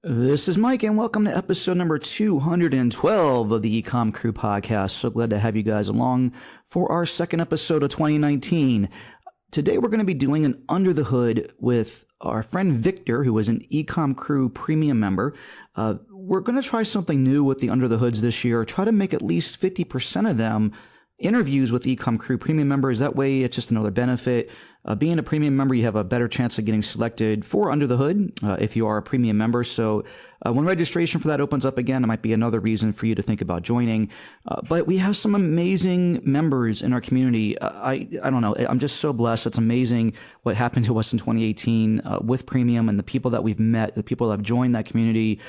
This is Mike, and welcome to episode number 212 of the EcomCrew podcast. So glad to have you guys along for our second episode of 2019. Today, we're going to be doing an Under the Hood with our friend Victor, who is an EcomCrew premium member. We're going to try something new with the Under the Hoods this year, try to make at least 50% of them interviews with EcomCrew premium members. That way, it's just another benefit. Being a premium member, you have a better chance of getting selected for Under the Hood if you are a premium member. So when registration for that opens up again, it might be another reason for you to think about joining. But we have some amazing members in our community. I don't know. I'm just so blessed. It's amazing what happened to us in 2018 with premium and the people that we've met, the people that have joined that community.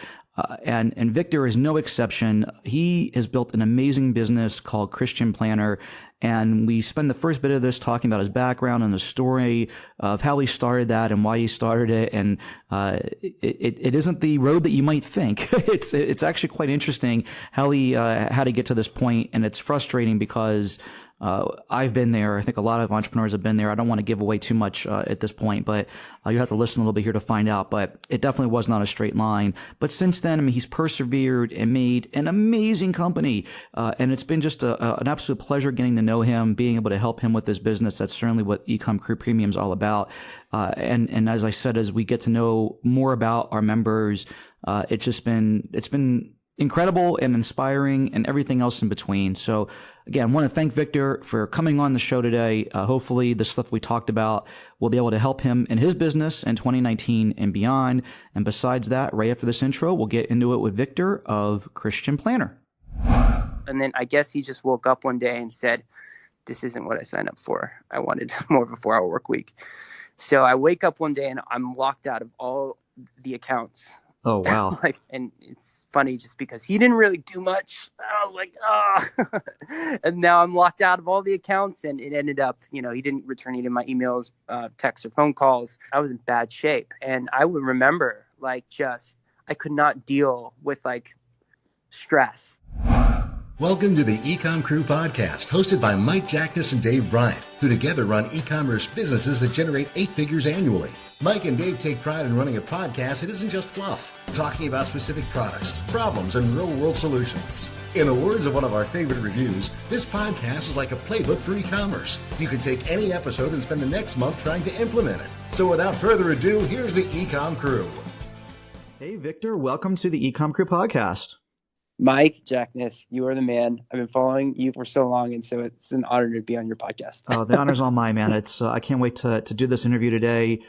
And Victor is no exception. He has built an amazing business called Christian Planner. And we spend the first bit of this talking about his background and the story of how he started that and why he started it. And it isn't the road that you might think. It's actually quite interesting how he had to get to this point. And it's frustrating because I've been there. I think a lot of entrepreneurs have been there. I don't want to give away too much at this point, but you have to listen a little bit here to find out. But it definitely was not a straight line. But since then, I mean, he's persevered and made an amazing company. And it's been just an absolute pleasure getting to know him, being able to help him with his business. That's certainly what EcomCrew Premium is all about. And as I said, as we get to know more about our members, it's been incredible and inspiring and everything else in between. So again, I want to thank Victor for coming on the show today. Hopefully the stuff we talked about will be able to help him in his business in 2019 and beyond. And besides that, right after this intro, we'll get into it with Victor of Christian Planner. And then I guess he just woke up one day and said, this isn't what I signed up for. I wanted more of a 4-hour work week. So I wake up one day and I'm locked out of all the accounts. Oh, wow. And it's funny just because he didn't really do much. I was like, oh, and now I'm locked out of all the accounts. And it ended up, he didn't return any of my emails, texts, or phone calls. I was in bad shape. And I would remember I could not deal with stress. Welcome to the EcomCrew podcast, hosted by Mike Jackness and Dave Bryant, who together run e-commerce businesses that generate 8 figures annually. Mike and Dave take pride in running a podcast that isn't just fluff, talking about specific products, problems, and real-world solutions. In the words of one of our favorite reviews, this podcast is like a playbook for e-commerce. You can take any episode and spend the next month trying to implement it. So without further ado, here's the EcomCrew. Hey, Victor, welcome to the EcomCrew podcast. Mike Jackness, you are the man. I've been following you for so long, and so it's an honor to be on your podcast. Oh, the honor's all mine, man. It's I can't wait to do this interview today.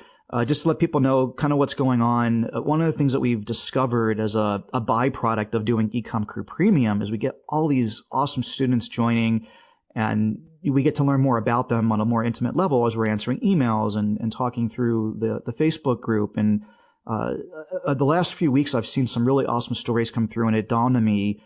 Just to let people know kind of what's going on. One of the things that we've discovered as a byproduct of doing EcomCrew Premium is we get all these awesome students joining, and we get to learn more about them on a more intimate level as we're answering emails and talking through the Facebook group. And the last few weeks, I've seen some really awesome stories come through, and it dawned on me,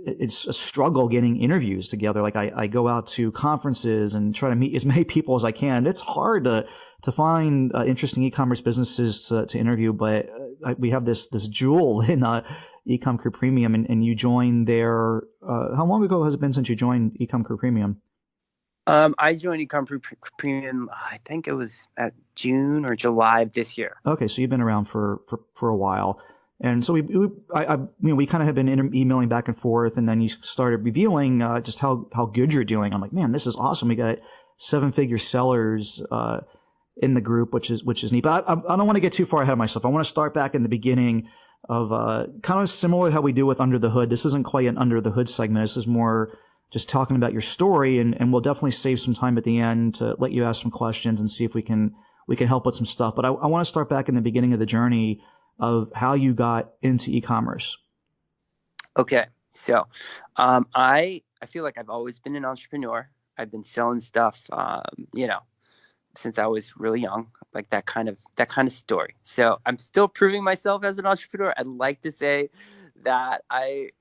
it's a struggle getting interviews together. I go out to conferences and try to meet as many people as I can. It's hard to find interesting e-commerce businesses to interview, but we have this jewel in EcomCrew Premium, and you joined there. How long ago has it been since you joined EcomCrew Premium? I joined EcomCrew Premium, I think it was at June or July of this year. Okay, so you've been around for a while. And so we kind of have been emailing back and forth, and then you started revealing just how good you're doing. I'm like, man, this is awesome. We got 7-figure sellers in the group, which is neat. But I don't want to get too far ahead of myself. I want to start back in the beginning of kind of similar to how we do with Under the Hood. This isn't quite an Under the Hood segment. This is more just talking about your story, and we'll definitely save some time at the end to let you ask some questions and see if we can help with some stuff. But I want to start back in the beginning of the journey of how you got into e-commerce. Okay. So, I feel like I've always been an entrepreneur. I've been selling stuff, since I was really young, like that kind of story. So I'm still proving myself as an entrepreneur. I'd like to say that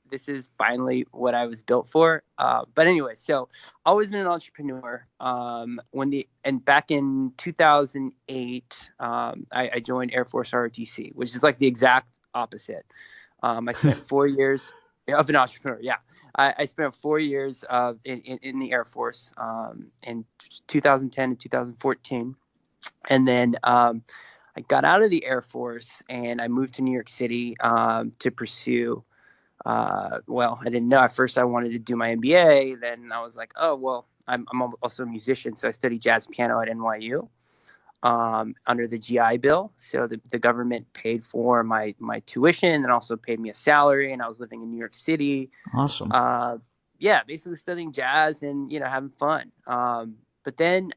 this is finally what I was built for. But anyway, so always been an entrepreneur. Back in 2008, I joined Air Force ROTC, which is like the exact opposite. I spent 4 years of an entrepreneur. Yeah. I spent 4 years in the Air Force in 2010 and 2014. And then I got out of the Air Force and I moved to New York City to pursue. Well, I didn't know at first I wanted to do my MBA. Then I was like, oh, well, I'm also a musician. So I studied jazz piano at NYU under the GI Bill. So the government paid for my tuition and also paid me a salary. And I was living in New York City. Awesome. Yeah, basically studying jazz and, having fun. But then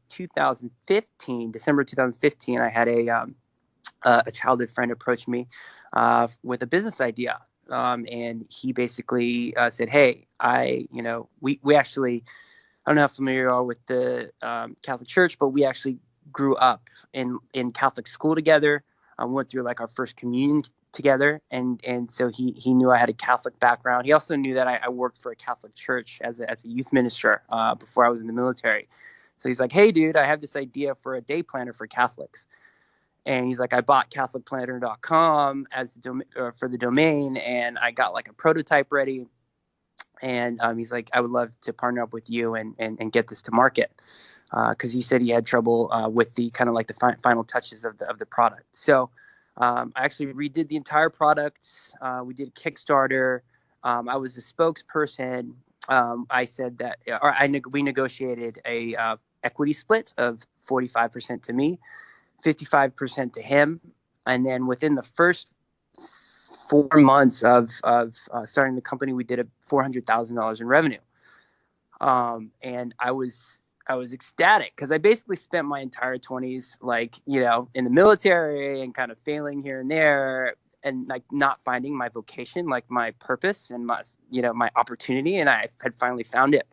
2015, December 2015, I had a childhood friend approach me with a business idea. And he basically said, hey, we actually, I don't know how familiar you are with the Catholic Church, but we actually grew up in Catholic school together. Went through like our first communion together. And so he knew I had a Catholic background. He also knew that I worked for a Catholic church as a youth minister before I was in the military. So he's like, hey, dude, I have this idea for a day planner for Catholics. And he's like, I bought CatholicPlanner.com for the domain, and I got like a prototype ready. And he's like, I would love to partner up with you and get this to market. Because he said he had trouble with the kind of like the final touches of the product. So I actually redid the entire product. We did a Kickstarter. I was a spokesperson. I said that, we negotiated a equity split of 45% to me, 55% to him. And then within the first 4 months of starting the company, we did $400,000 in revenue. And I was ecstatic because I basically spent my entire 20s, in the military and kind of failing here and there and like not finding my vocation, like my purpose and my opportunity. And I had finally found it.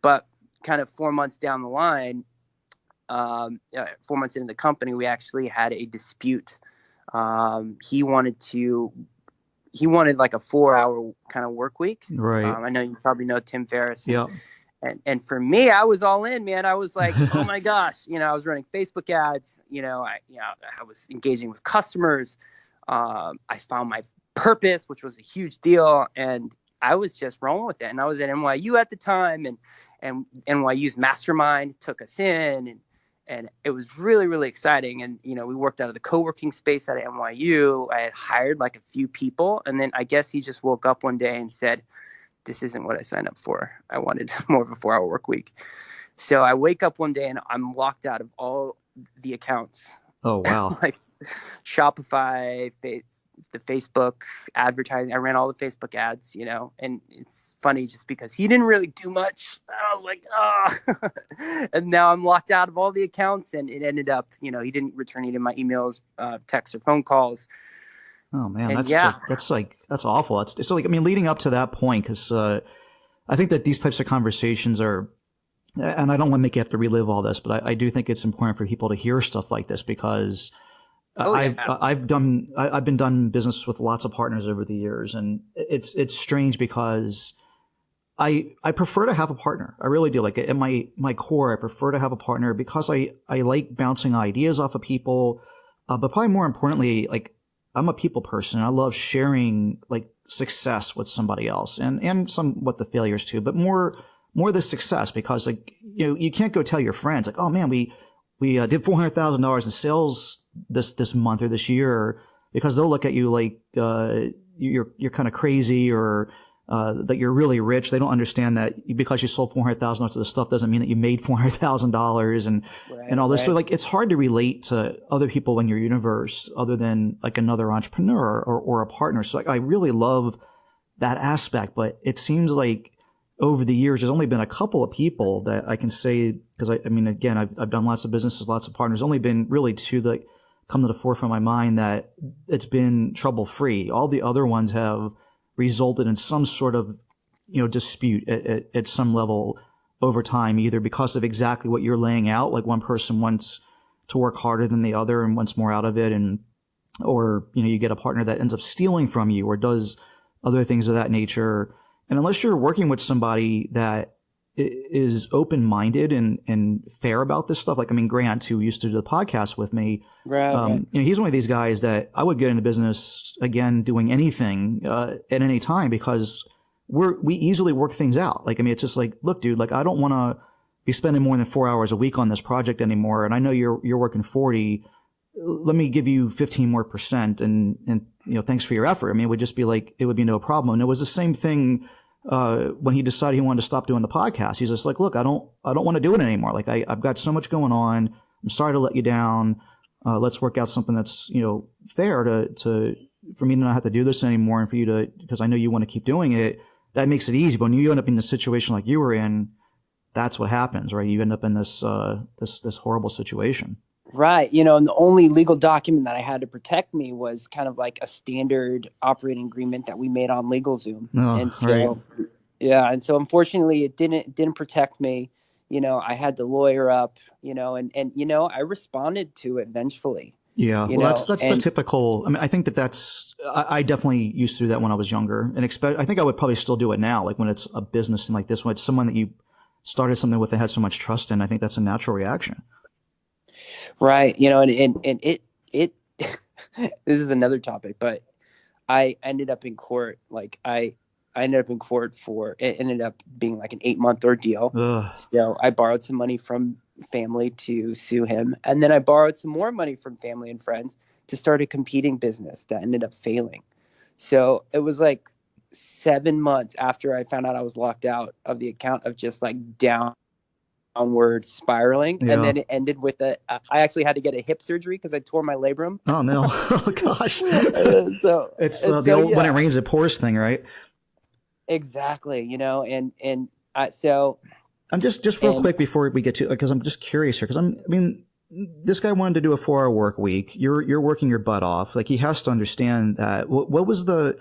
But kind of 4 months down the line, 4 months into the company, we actually had a dispute. He wanted like a 4-hour kind of work week. Right. I know you probably know Tim Ferriss. Yeah. And for me, I was all in, man. I was like, oh my gosh, I was running Facebook ads. I was engaging with customers. I found my purpose, which was a huge deal, and I was just rolling with it. And I was at NYU at the time, and NYU's mastermind took us in, and it was really, really exciting. And we worked out of the co-working space at NYU. I had hired like a few people, and then I guess he just woke up one day and said, this isn't what I signed up for. I wanted more of a 4-hour work week. So I wake up one day and I'm locked out of all the accounts. Oh, wow. Like Shopify, the Facebook advertising. I ran all the Facebook ads, and it's funny just because he didn't really do much. I was like, oh, and now I'm locked out of all the accounts, and it ended up, he didn't return any of my emails, texts, or phone calls. Oh man, and that's awful. That's so leading up to that point, because I think that these types of conversations are, and I don't want to make you have to relive all this, but I do think it's important for people to hear stuff like this because I've been done business with lots of partners over the years, and it's strange because I prefer to have a partner. I really do. Like at my core, I prefer to have a partner because I like bouncing ideas off of people, but probably more importantly, like, I'm a people person. I love sharing like success with somebody else and somewhat the failures too, but more the success because you can't go tell your friends like, oh man, we did $400,000 in sales this month or this year, because they'll look at you like, you're kind of crazy or, that you're really rich. They don't understand that because you sold $400,000 of the stuff doesn't mean that you made $400,000 and all this. Right. So it's hard to relate to other people in your universe other than like another entrepreneur or a partner. So I really love that aspect, but it seems like over the years, there's only been a couple of people that I can say, because again, I've done lots of businesses, lots of partners, only been really two that come to the forefront of my mind that it's been trouble free. All the other ones have resulted in some sort of, dispute at some level over time, either because of exactly what you're laying out, like one person wants to work harder than the other and wants more out of it, or you get a partner that ends up stealing from you or does other things of that nature. And unless you're working with somebody that is open-minded and fair about this stuff, Grant, who used to do the podcast with me, right. He's one of these guys that I would get into business again, doing anything at any time, because we easily work things out. It's just like, look, dude, I don't want to be spending more than 4 hours a week on this project anymore, and I know you're working 40. let me give you 15 more percent and, thanks for your effort. I mean, it would just be like, it would be no problem. And it was the same thing, when he decided he wanted to stop doing the podcast. He's just like, look, I don't want to do it anymore. Like I've got so much going on. I'm sorry to let you down. Let's work out something that's, fair for me to not have to do this anymore. And for you to, because I know you want to keep doing it, that makes it easy. But when you end up in the situation like you were in, that's what happens, right? You end up in this horrible situation. Right. And the only legal document that I had to protect me was kind of like a standard operating agreement that we made on LegalZoom. Oh, and so, right. yeah. And so unfortunately it didn't protect me. I had to lawyer up, and I responded to it vengefully. Yeah. Well, that's the typical, I mean, I think that's, I definitely used to do that when I was younger, and I think I would probably still do it now. Like when it's a business and like this, when it's someone that you started something with and had so much trust in, I think that's a natural reaction. Right. And it this is another topic, but I ended up in court. Like I ended up in court it ended up being like an 8-month ordeal. Ugh. So I borrowed some money from family to sue him. And then I borrowed some more money from family and friends to start a competing business that ended up failing. So it was like 7 months after I found out I was locked out of the account of just like downward spiraling. Yeah. And then it ended with I actually had to get a hip surgery because I tore my labrum. Oh no. Oh gosh. So it's the old when it rains it pours thing, right? Exactly. So I'm just real quick before we get to, because I'm just curious here, because this guy wanted to do a 4-hour work week. You're working your butt off. Like he has to understand that. What was the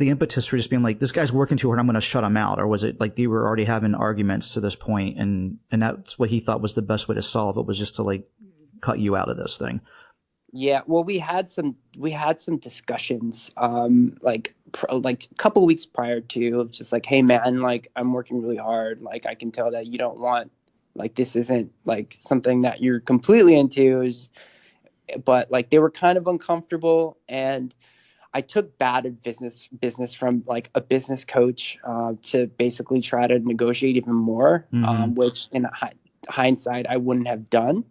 impetus for just being like, this guy's working too hard, I'm going to shut him out? Or was it like you were already having arguments to this point and that's what he thought was the best way to solve it, was just to like cut you out of this thing? Yeah, well, we had some discussions, like a couple of weeks prior to, just like, hey man, like I'm working really hard. Like I can tell that you don't want, like this isn't like something that you're completely into, but like they were kind of uncomfortable, and I took bad business from like a business coach to basically try to negotiate even more, which in hindsight I wouldn't have done.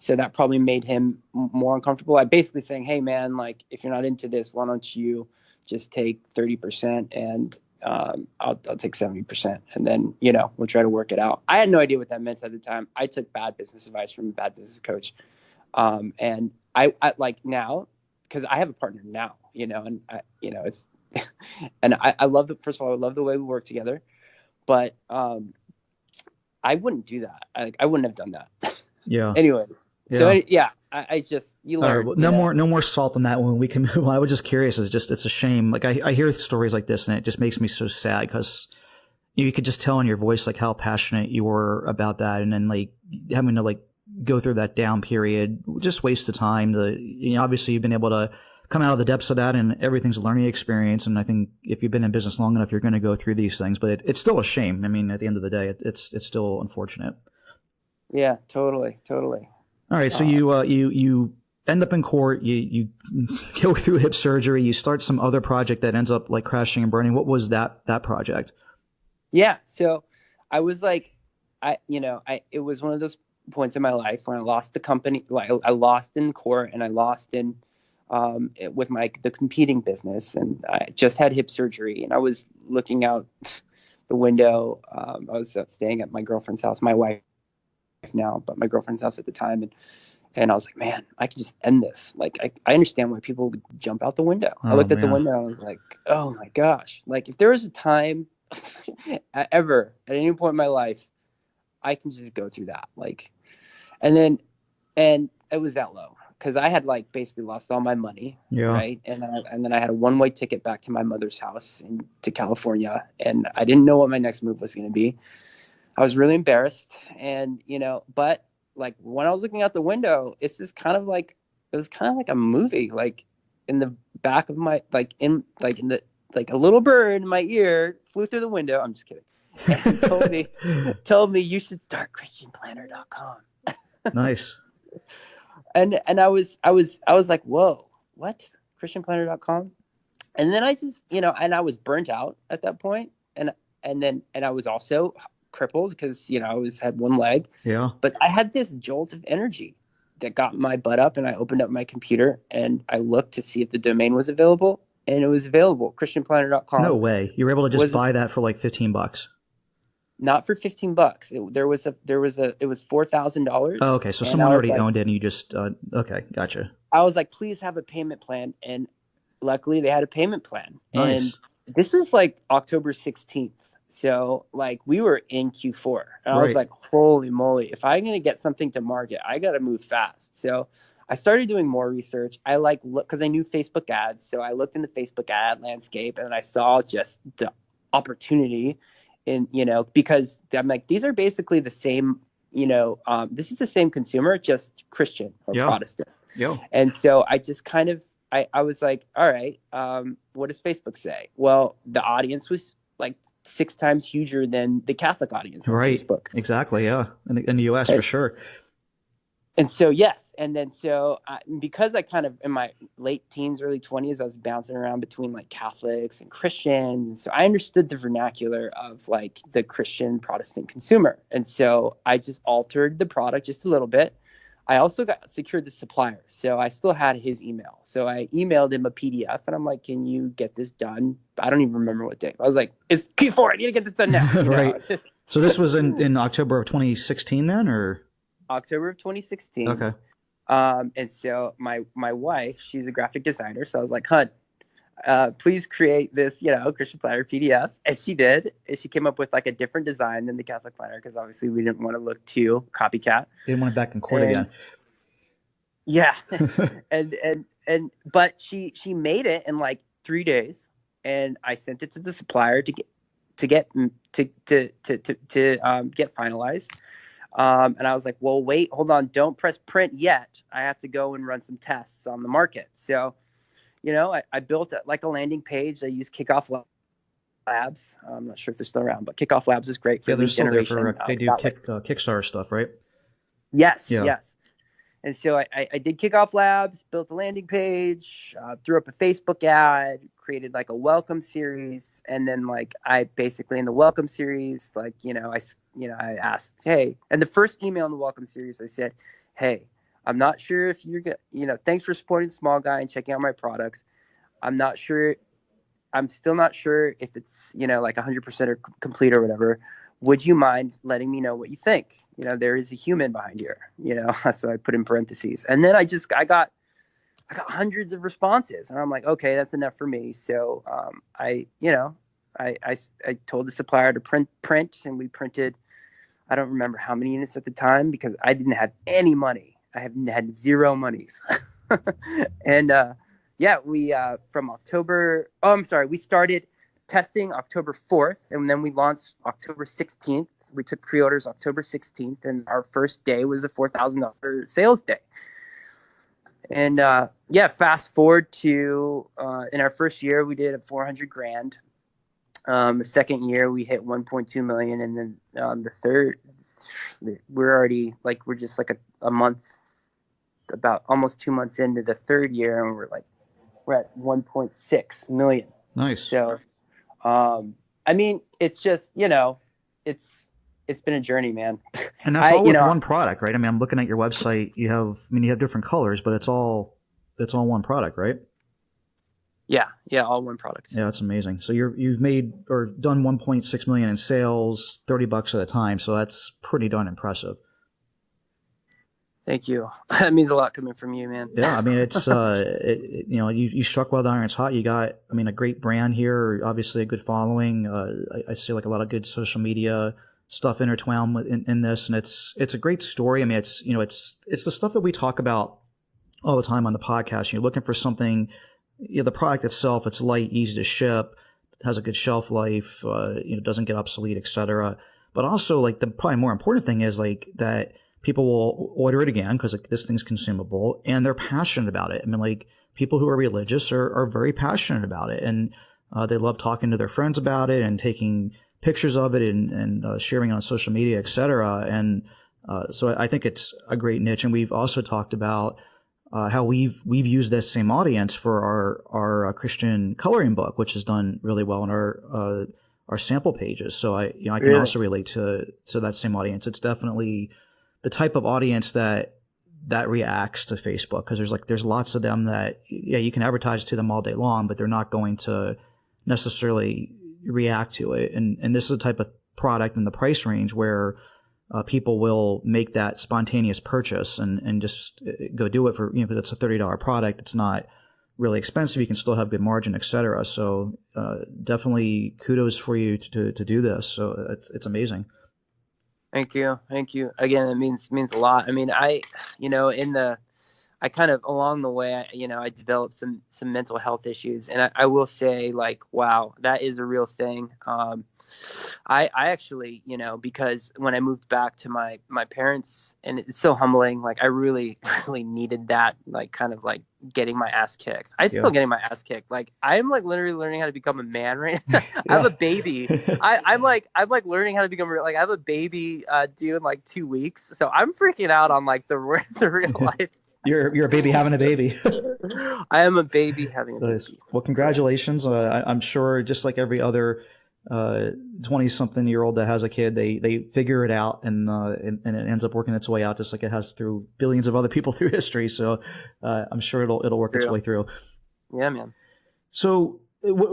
So that probably made him more uncomfortable. I basically saying, hey man, like if you're not into this, why don't you just take 30% and I'll take 70%, and then we'll try to work it out. I had no idea what that meant at the time. I took bad business advice from a bad business coach, and I like now, because I have a partner now, and it's and I love first of all, I love the way we work together, but I wouldn't do that. I wouldn't have done that. Yeah. Anyways. Yeah. So I just, you learn. Right, well, no more salt on that one. We can move on. I was just curious. It's a shame. Like I hear stories like this and it just makes me so sad, because you could just tell in your voice like how passionate you were about that, and then like having to like go through that down period, just waste of time. Obviously you've been able to come out of the depths of that, and everything's a learning experience. And I think if you've been in business long enough, you're going to go through these things, but it's still a shame. I mean, at the end of the day, it's still unfortunate. Yeah, totally. All right, so you end up in court, you go through hip surgery, you start some other project that ends up like crashing and burning. What was that project? Yeah, so I was like, it was one of those points in my life when I lost the company. Like I lost in court, and I lost in with the competing business, and I just had hip surgery, and I was looking out the window. I was staying at my girlfriend's house, my wife now, but my girlfriend's house at the time, and I was like, man, I could just end this. Like I understand why people would jump out the window. I looked at the window and I was like, oh my gosh, like if there was a time ever at any point in my life I can just go through that, like, and it was that low because I had like basically lost all my money. Yeah. Right. And then I had a one-way ticket back to my mother's house to California, and I didn't know what my next move was going to be. I was really embarrassed, and but like when I was looking out the window, it was kind of like a movie. Like in the back of my a little bird in my ear flew through the window. I'm just kidding. And told me you should start ChristianPlanner.com. Nice. And I was like, whoa, what? ChristianPlanner.com? And then I just and I was burnt out at that point, and I was also crippled because I had one leg. Yeah. But I had this jolt of energy got my butt up and I opened up my computer and I looked to see if the domain was available, and it was available. ChristianPlanner.com. No way. You were able to just buy that for like $15. Not for $15. It was $4,000. Oh, okay. So someone already owned it and you just, okay, gotcha. I was like, please have a payment plan. And luckily they had a payment plan. Nice. And this was like October 16th. So like we were in Q4 and I was like, holy moly, if I'm going to get something to market, I got to move fast. So I started doing more research. I because I knew Facebook ads. So I looked in the Facebook ad landscape and I saw just the opportunity in, because I'm like, these are basically the same, this is the same consumer, just Christian or Protestant. Yeah. And so I just kind of, I was like, all right, what does Facebook say? Well, the audience was like 6 times huger than the Catholic audience on Facebook. Exactly. Yeah. In the US for sure. And so, yes. And then, because I kind of in my late teens, early 20s, I was bouncing around between like Catholics and Christians. So I understood the vernacular of like the Christian Protestant consumer. And so I just altered the product just a little bit. I also secured the supplier. So I still had his email. So I emailed him a PDF and I'm like, can you get this done? I don't even remember what day. I was like, it's Q4. I need to get this done now. Right. So this was in October of 2016 then, or? October of 2016. Okay. And so my wife, she's a graphic designer. So I was like, hun, please create this, Christian Planner PDF. And she did. And she came up with like a different design than the Catholic Planner because obviously we didn't want to look too copycat. You didn't want it back in court again. Yeah. But she made it in like 3 days, and I sent it to the supplier to get finalized. And I was like, well, wait, hold on. Don't press print yet. I have to go and run some tests on the market. So, I built like a landing page. I used Kickoff Labs. I'm not sure if they're still around, but Kickoff Labs is great for lead generation. They do Kickstarter stuff, right? Yes. Yeah. Yes. And so I did Kickoff Labs, built a landing page, threw up a Facebook ad, created like a welcome series. And then like I basically in the welcome series, like, I asked, hey, and the first email in the welcome series, I said, hey, I'm not sure if you're thanks for supporting the small guy and checking out my products. I'm still not sure if it's, like 100% or complete or whatever. Would you mind letting me know what you think? There is a human behind here, so I put in parentheses. And then I got hundreds of responses and I'm like, okay, that's enough for me. So I told the supplier to print and we printed, I don't remember how many units at the time because I didn't have any money. I had zero monies. And we from October, we started testing October 4th, and then we launched October 16th. We took pre-orders October 16th, and our first day was a $4,000 sales day. And fast forward to in our first year, we did a $400,000. The second year, we hit 1.2 million, and then the third, we're just like a month, about almost 2 months into the third year, and we're at 1.6 million. Nice. So. It's just, it's been a journey, man. And that's all with one product, right? I mean, I'm looking at your website. You have different colors, but it's all one product, right? Yeah, all one product. Yeah, that's amazing. So you've made or done 1.6 million in sales, $30 at a time. So that's pretty darn impressive. Thank you. That means a lot coming from you, man. Yeah, I mean, it's you struck while the iron's hot. You got, a great brand here. Obviously, a good following. I see like a lot of good social media stuff intertwined in this, and it's a great story. I mean, it's the stuff that we talk about all the time on the podcast. You're looking for something. The product itself, it's light, easy to ship, has a good shelf life. Doesn't get obsolete, etc. But also, like the probably more important thing is like that. People will order it again because this thing's consumable and they're passionate about it. I mean, like people who are religious are very passionate about it, and they love talking to their friends about it and taking pictures of it and sharing on social media, etc. And so I think it's a great niche. And we've also talked about how we've used this same audience for our Christian coloring book, which has done really well in our sample pages. So I can also relate to that same audience. It's definitely the type of audience that that reacts to Facebook, because there's lots of them that, yeah, you can advertise to them all day long, but they're not going to necessarily react to it. And this is the type of product in the price range where people will make that spontaneous purchase and just go do it for, because it's a $30 product. It's not really expensive. You can still have good margin, et cetera. So definitely kudos for you to do this. So it's amazing. Thank you. Again, it means a lot. I mean, I kind of along the way, I developed some mental health issues, and I will say, like, wow, that is a real thing. I actually, because when I moved back to my parents, and it's so humbling, like I really, really needed that, like kind of like getting my ass kicked. I'm still getting my ass kicked. Like I'm like literally learning how to become a man right now. I have a baby. I'm like learning how to become like I have a baby due in like 2 weeks. So I'm freaking out on like the real life. You're a baby having a baby. I am a baby having a baby. Well, congratulations. I'm sure just like every other 20-something-year-old that has a kid, they figure it out and it ends up working its way out, just like it has through billions of other people through history. So I'm sure it'll work its way through. Yeah, man. So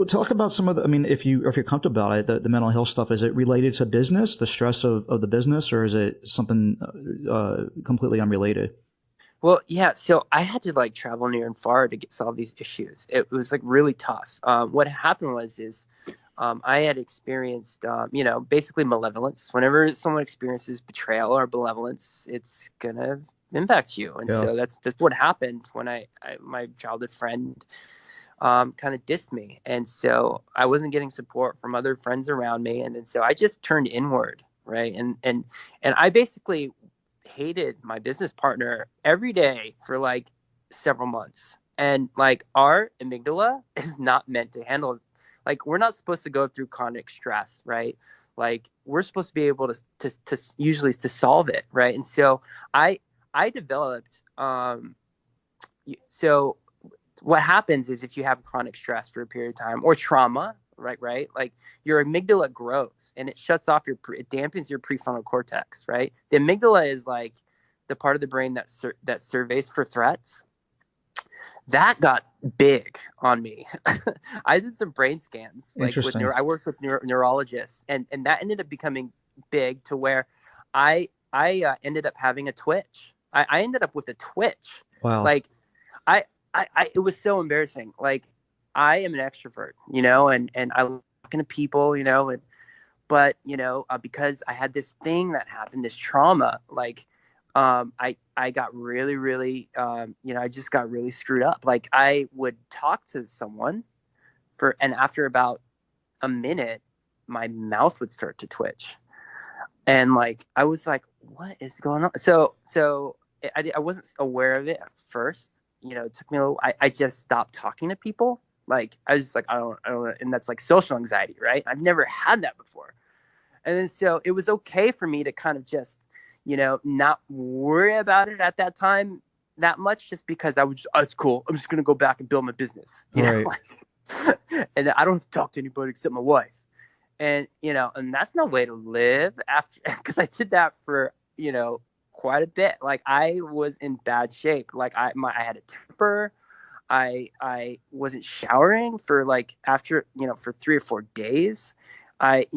talk about some of the, I mean, if you're comfortable about it, the mental health stuff, is it related to business, the stress of the business, or is it something completely unrelated? Well, yeah. So I had to like travel near and far to solve these issues. It was like really tough. What happened was I had experienced, basically malevolence. Whenever someone experiences betrayal or malevolence, it's gonna impact you. And so that's what happened when my childhood friend kind of dissed me, and so I wasn't getting support from other friends around me, and then so I just turned inward, right? And I basically hated my business partner every day for like several months. And like our amygdala is not meant to handle, like we're not supposed to go through chronic stress, right? Like we're supposed to be able to usually to solve it, right? And so I developed so what happens is if you have chronic stress for a period of time or trauma, right? Like your amygdala grows and it shuts off it dampens your prefrontal cortex, right? The amygdala is like the part of the brain that surveys for threats. That got big on me. I did some brain scans, like I worked with neurologists, and that ended up becoming big to where I ended up having a twitch. I ended up with a twitch. Wow. Like I it was so embarrassing. Like I am an extrovert, and I like talking to people, but because I had this thing that happened, this trauma, like I got really, really, I just got really screwed up. Like I would talk to someone and after about a minute, my mouth would start to twitch. And like, I was like, what is going on? So I wasn't aware of it at first, it took me a little, I just stopped talking to people. Like, I was just like, I don't, and that's like social anxiety, right? I've never had that before. And then so it was okay for me to kind of just, not worry about it at that time that much, just because I was, it's cool. I'm just going to go back and build my business, know, like, and I don't have to talk to anybody except my wife. And, and that's no way to live after, because I did that for, quite a bit. Like I was in bad shape. Like I had a temper. I wasn't showering for like after, for 3 or 4 days. I've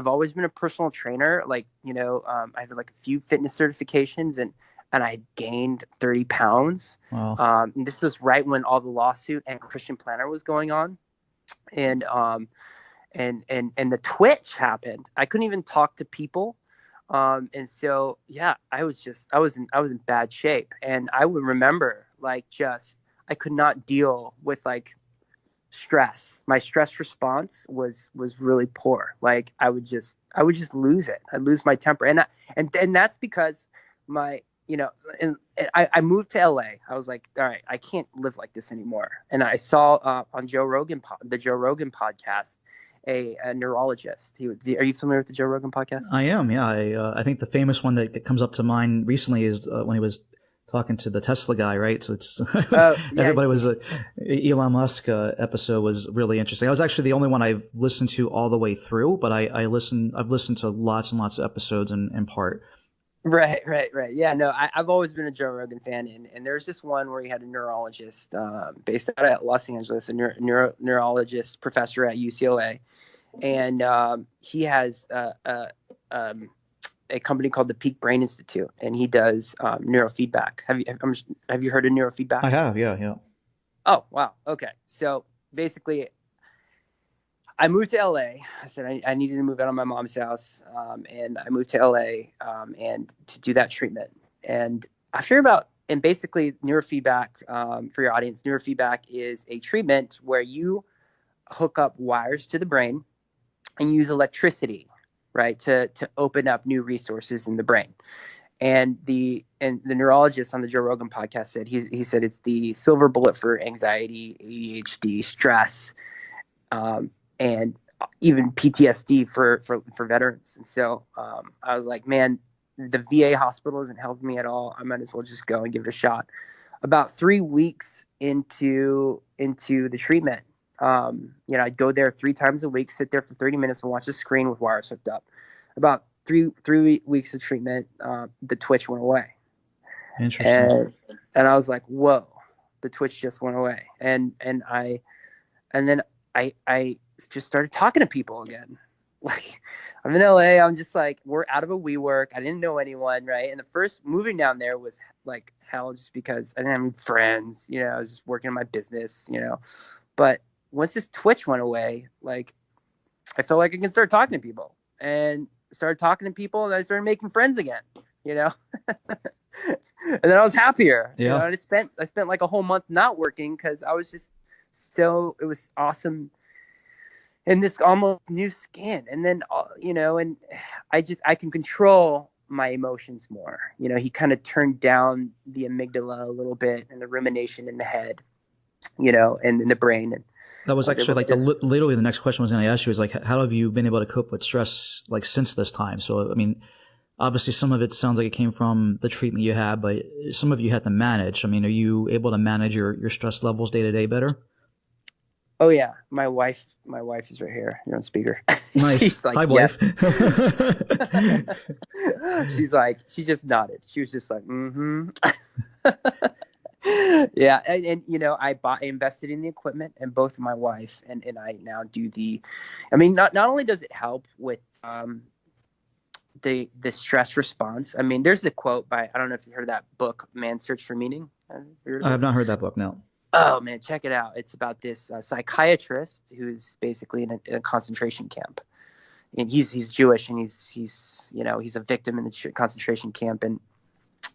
always been a personal trainer. Like, I have like a few fitness certifications and I had gained 30 pounds. Wow. And this was right when all the lawsuit and Christian Planner was going on. And the twitch happened. I couldn't even talk to people. And so, yeah, I was in bad shape. And I would remember like I could not deal with like stress. My stress response was really poor. Like I would just lose it. I'd lose my temper. And that's because and I moved to LA. I was like, all right, I can't live like this anymore. And I saw on the Joe Rogan podcast, a neurologist. Are you familiar with the Joe Rogan podcast? I am. Yeah. I think the famous one that comes up to mind recently is when he was talking to the Tesla guy, right? So it's everybody was Elon Musk episode was really interesting. I was actually the only one I've listened to all the way through, but I've listened to lots and lots of episodes in part. Right, right, right. Yeah, no, I've always been a Joe Rogan fan, and there's this one where he had a neurologist based out of Los Angeles, a neurologist professor at UCLA, and he has a company called the Peak Brain Institute, and he does neurofeedback. Have you heard of neurofeedback? I have, yeah. Oh, wow. Okay, so basically, I moved to LA. I said I needed to move out of my mom's house, and I moved to LA and to do that treatment. And and basically neurofeedback, for your audience, neurofeedback is a treatment where you hook up wires to the brain and use electricity, right, to open up new resources in the brain. And the neurologist on the Joe Rogan podcast said he said it's the silver bullet for anxiety, ADHD, stress, and even PTSD for veterans. And so I was like, man, the VA hospital isn't helping me at all. I might as well just go and give it a shot. About 3 weeks into the treatment, I'd go there 3 times a week, sit there for 30 minutes and watch the screen with wires hooked up. About three weeks of treatment, the twitch went away. Interesting. And I was like, whoa, the twitch just went away. And then I just started talking to people again. Like, I'm in LA. I'm just like, we're out of a WeWork. I didn't know anyone, right? And the first moving down there was like hell, just because I didn't have any friends. I was just working on my business, But once this twitch went away, like, I felt like I can start talking to people, and started talking to people, and I started making friends again, And then I was happier. Yeah. And I spent like a whole month not working because I was just it was awesome. And this almost new skin. And then, and I can control my emotions more. He kind of turned down the amygdala a little bit and the rumination in the head, and in the brain. And that was actually like literally the next question I was going to ask you is like, how have you been able to cope with stress like since this time? So, I mean, obviously some of it sounds like it came from the treatment you had, but some of you had to manage. I mean, are you able to manage your stress levels day to day better? Oh yeah, my wife is right here. You're on speaker. Nice. She's like, hi, yes. wife. She just nodded. She was just like, mm-hmm. Yeah, and I invested in the equipment, and both my wife and I now do not only does it help with the stress response. I mean, there's a quote by, I don't know if you heard of that book, Man's Search for Meaning. I have not heard that book, no. Oh man, check it out. It's about this psychiatrist who's basically in a concentration camp, and he's Jewish, and he's a victim in the concentration camp. And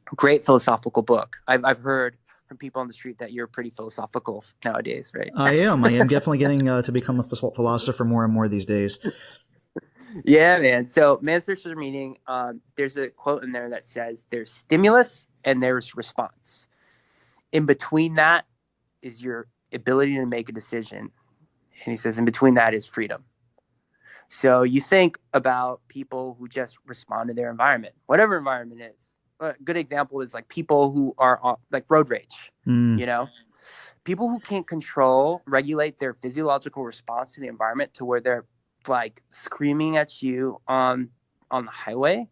great philosophical book. I've heard from people on the street that you're pretty philosophical nowadays, right? I am definitely getting to become a philosopher more and more these days. Yeah, man. So Man's Search for Meaning, there's a quote in there that says there's stimulus and there's response. In between that is your ability to make a decision. And he says in between that is freedom. So you think about people who just respond to their environment, whatever environment is. A good example is like people who are like road rage, people who can't regulate their physiological response to the environment to where they're like screaming at you on the highway.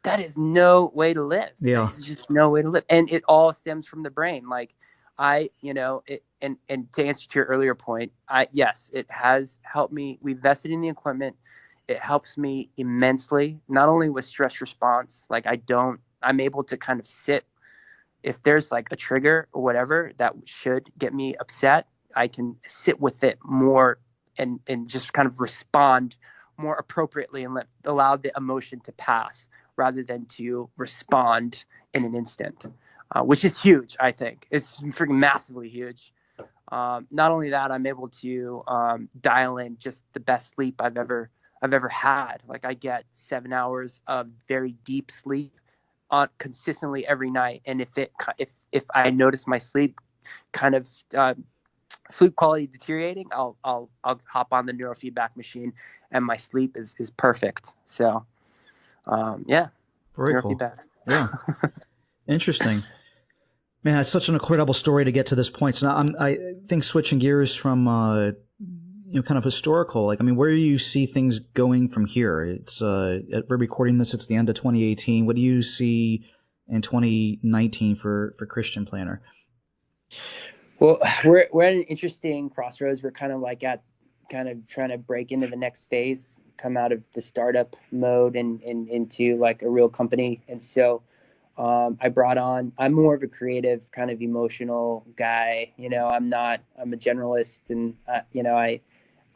That is no way to live. Yeah. It's just no way to live. And it all stems from the brain. Like and to answer to your earlier point, yes, it has helped me. We invested in the equipment. It helps me immensely, not only with stress response. Like I'm able to kind of sit, if there's like a trigger or whatever that should get me upset, I can sit with it more and just kind of respond more appropriately and allow the emotion to pass rather than to respond in an instant, which is huge. I think it's freaking massively huge. Not only that, I'm able to dial in just the best sleep I've ever had. Like I get 7 hours of very deep sleep on consistently every night. And if I notice my sleep kind of sleep quality deteriorating, I'll hop on the neurofeedback machine and my sleep is perfect. So yeah. Very cool. Neurofeedback. Yeah. Interesting. Man, it's such an incredible story to get to this point. So now I think switching gears from kind of historical, like, I mean, where do you see things going from here? It's, we're recording this, it's the end of 2018. What do you see in 2019 for Christian Planner? Well, we're at an interesting crossroads. We're kind of like kind of trying to break into the next phase, come out of the startup mode and into like a real company. And so I'm more of a creative, kind of emotional guy. I'm a generalist, and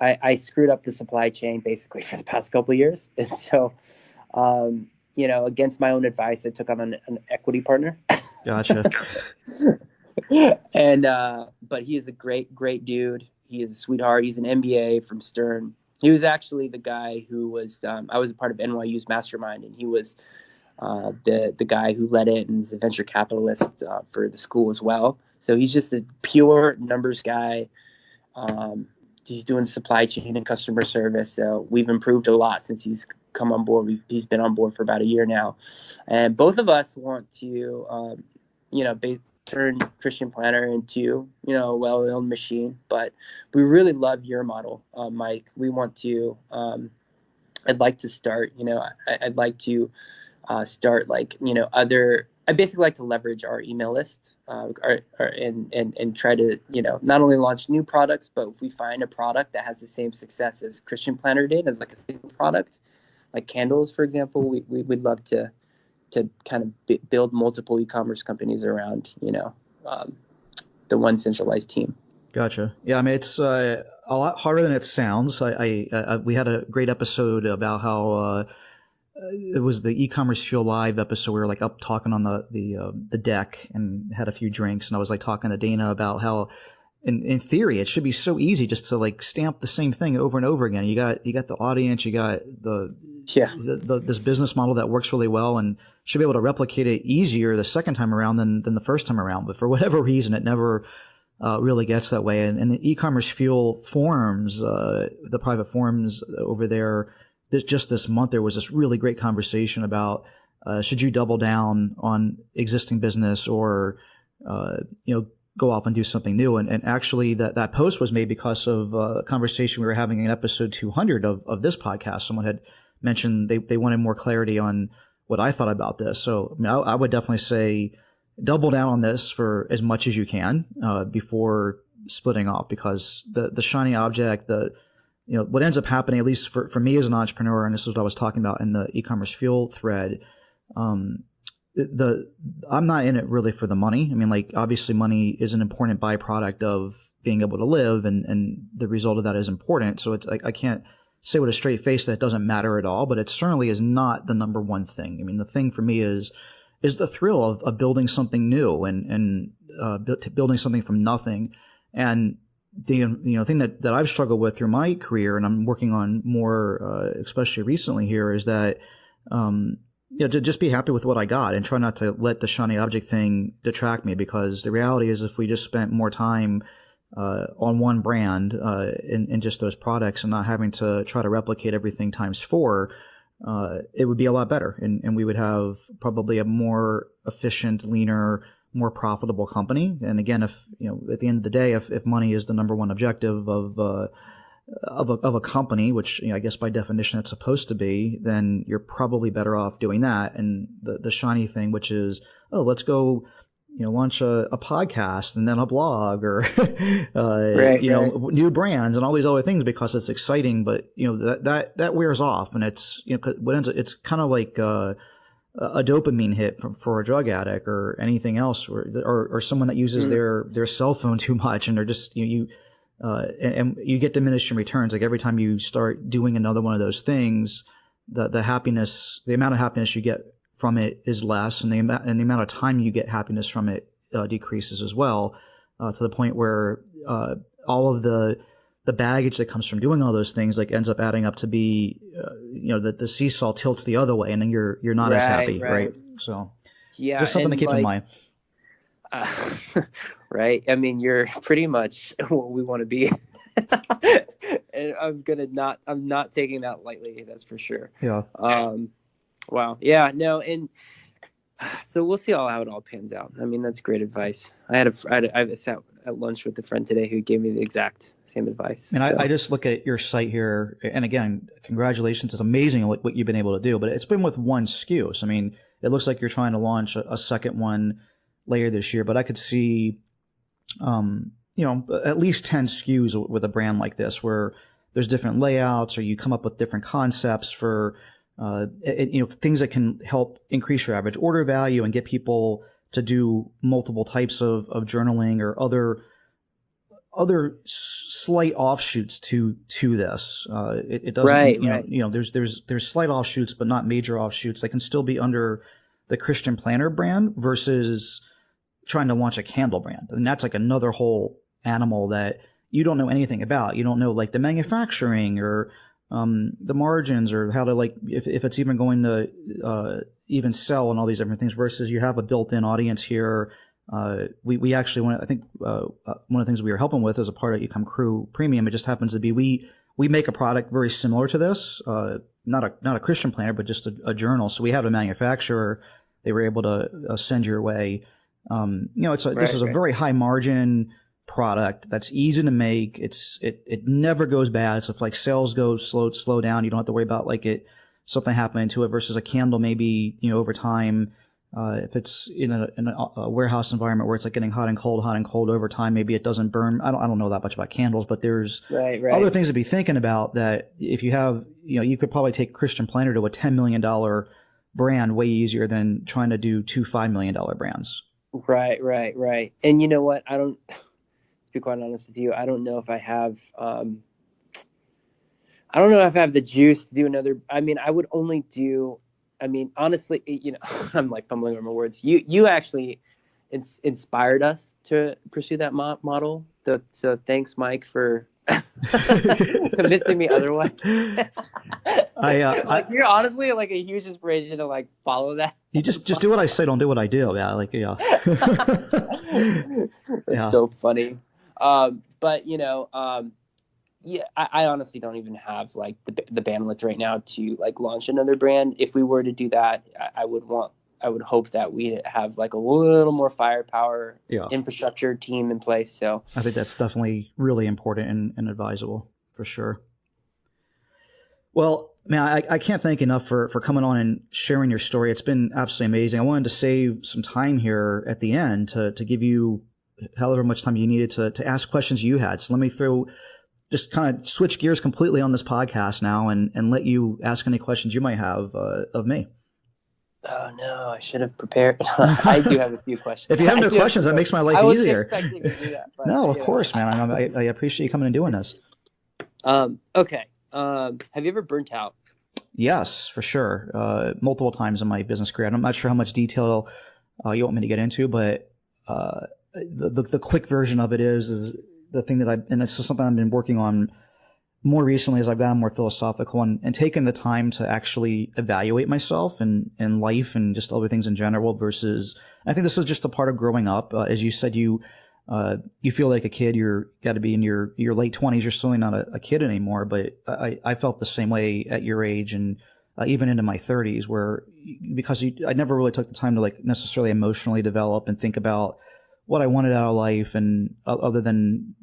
I screwed up the supply chain basically for the past couple of years. And so, against my own advice, I took on an equity partner. Gotcha. And, but he is a great dude. He is a sweetheart. He's an MBA from Stern. He was actually the guy who was, I was a part of NYU's mastermind, and he was the guy who led it, and is a venture capitalist for the school as well. So he's just a pure numbers guy. He's doing supply chain and customer service. So we've improved a lot since he's come on board. He's been on board for about a year now. And both of us want to, turn Christian Planner into, a well-oiled machine. But we really love your model, Mike. We want to, I'd like to start, I'd like to start like, I basically like to leverage our email list and try to, not only launch new products, but if we find a product that has the same success as Christian Planner did, as like a single product, like candles, for example, we would love to kind of build multiple e-commerce companies around, the one centralized team. Gotcha. Yeah, I mean, it's a lot harder than it sounds. We had a great episode about how it was the e-commerce Fuel Live episode. We were like up talking on the deck and had a few drinks, and I was like talking to Dana about how in theory it should be so easy just to like stamp the same thing over and over again. You got the audience, you got this business model that works really well, and should be able to replicate it easier the second time around than the first time around. But for whatever reason, it never really gets that way. And the e-commerce Fuel forums, the private forums over there, just this month, there was this really great conversation about should you double down on existing business or go off and do something new. And actually that post was made because of a conversation we were having in episode 200 of this podcast. Someone had mentioned they wanted more clarity on what I thought about this. So I mean, I would definitely say double down on this for as much as you can before splitting off, because the shiny object, what ends up happening, at least for me as an entrepreneur, and this is what I was talking about in the e-commerce Fuel thread, I'm not in it really for the money. I mean, like, obviously money is an important byproduct of being able to live, and the result of that is important. So it's like, I can't say with a straight face that it doesn't matter at all, but it certainly is not the number one thing. I mean, the thing for me is the thrill of building something new and building something from nothing. And the thing that I've struggled with through my career, and I'm working on more, especially recently here, is that to just be happy with what I got and try not to let the shiny object thing detract me, because the reality is if we just spent more time on one brand in just those products and not having to try to replicate everything times 4, it would be a lot better, and we would have probably a more efficient, leaner, more profitable company. And again, if at the end of the day, if money is the number one objective of a company, which I guess by definition it's supposed to be, then you're probably better off doing that. And the shiny thing, which is, let's go launch a podcast and then a blog or new brands and all these other things because it's exciting, but that wears off, and it's it's kind of like a dopamine hit for a drug addict or anything else, or someone that uses their cell phone too much, and they're just and you get diminishing returns. Like every time you start doing another one of those things, the amount of happiness you get from it is less, and the amount of time you get happiness from it decreases as well, to the point where all of the baggage that comes from doing all those things like ends up adding up to be the seesaw tilts the other way, and then you're not as happy, right? So yeah, just something to keep in mind. Right. I mean, you're pretty much what we want to be. And I'm not taking that lightly. That's for sure. Yeah. Wow. Yeah, no. And So we'll see how it all pans out. I mean, that's great advice. I sat at lunch with a friend today who gave me the exact same advice. And I just look at your site here, and again, congratulations. It's amazing what you've been able to do, but it's been with one SKU. So, I mean, it looks like you're trying to launch a second one later this year, but I could see, at least 10 SKUs with a brand like this where there's different layouts, or you come up with different concepts for, things that can help increase your average order value and get people to do multiple types of journaling or other slight offshoots to this. It doesn't, right. There's slight offshoots, but not major offshoots. They can still be under the Christian Planner brand versus trying to launch a candle brand. And that's like another whole animal that you don't know anything about. You don't know like the manufacturing or the margins, or how to if it's even going to even sell and all these different things, versus you have a built-in audience here. We actually one of the things we were helping with as a part of EcomCrew Premium, it just happens to be we make a product very similar to this, not a Christian planner, but just a journal. So we have a manufacturer. They were able to send your way. This is a very high margin product that's easy to make. It never goes bad. So if like sales go slow down, you don't have to worry about something happening to it, versus a candle maybe, over time, if it's in a warehouse environment where it's like getting hot and cold over time, maybe it doesn't burn. I don't know that much about candles, but there's other things to be thinking about that if you have, you could probably take Christian Planner to a $10 million brand way easier than trying to do two $5 million brands. Right. And you know what? To be quite honest with you, I don't know if I have, the juice to do another. I mean, I would only do, honestly, I'm like fumbling over my words. You actually inspired us to pursue that model. So thanks, Mike, for convincing me otherwise. You're honestly like a huge inspiration to follow that. You just do what I say, don't do what I do. Yeah. It's so funny. But I honestly don't even have the bandwidth right now to launch another brand. If we were to do that, I would hope that we have a little more firepower, infrastructure team in place. So I think that's definitely really important and advisable for sure. Well, man, I can't thank enough for coming on and sharing your story. It's been absolutely amazing. I wanted to save some time here at the end to give you however much time you needed to ask questions you had. So let me just kind of switch gears completely on this podcast now and let you ask any questions you might have of me. Oh, no, I should have prepared. I do have a few questions. If you have no questions, that makes my life easier. I wasn't expecting to do that. But, no, of course, man. I appreciate you coming and doing this. Okay. Have you ever burnt out? Yes, for sure. Multiple times in my business career. I'm not sure how much detail you want me to get into, but the quick version of it is the thing and it's just something I've been working on more recently as I've gotten more philosophical and taken the time to actually evaluate myself and life and just other things in general versus, I think this was just a part of growing up. As you said, you feel like a kid, you're got to be in your late 20s. You're certainly not a kid anymore, but I felt the same way at your age and even into my 30s because I never really took the time to necessarily emotionally develop and think about what I wanted out of life and other than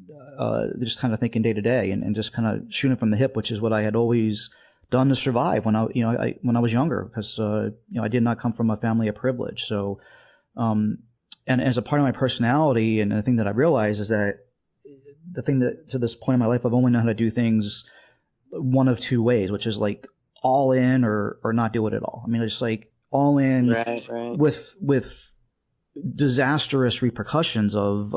just kind of thinking day to day and just kind of shooting from the hip, which is what I had always done to survive when I was younger because I did not come from a family of privilege. So and as a part of my personality and the thing that I realized is that the thing that to this point in my life I've only known how to do things one of two ways, which is all in or not do it at all. I mean, it's all in right. with disastrous repercussions of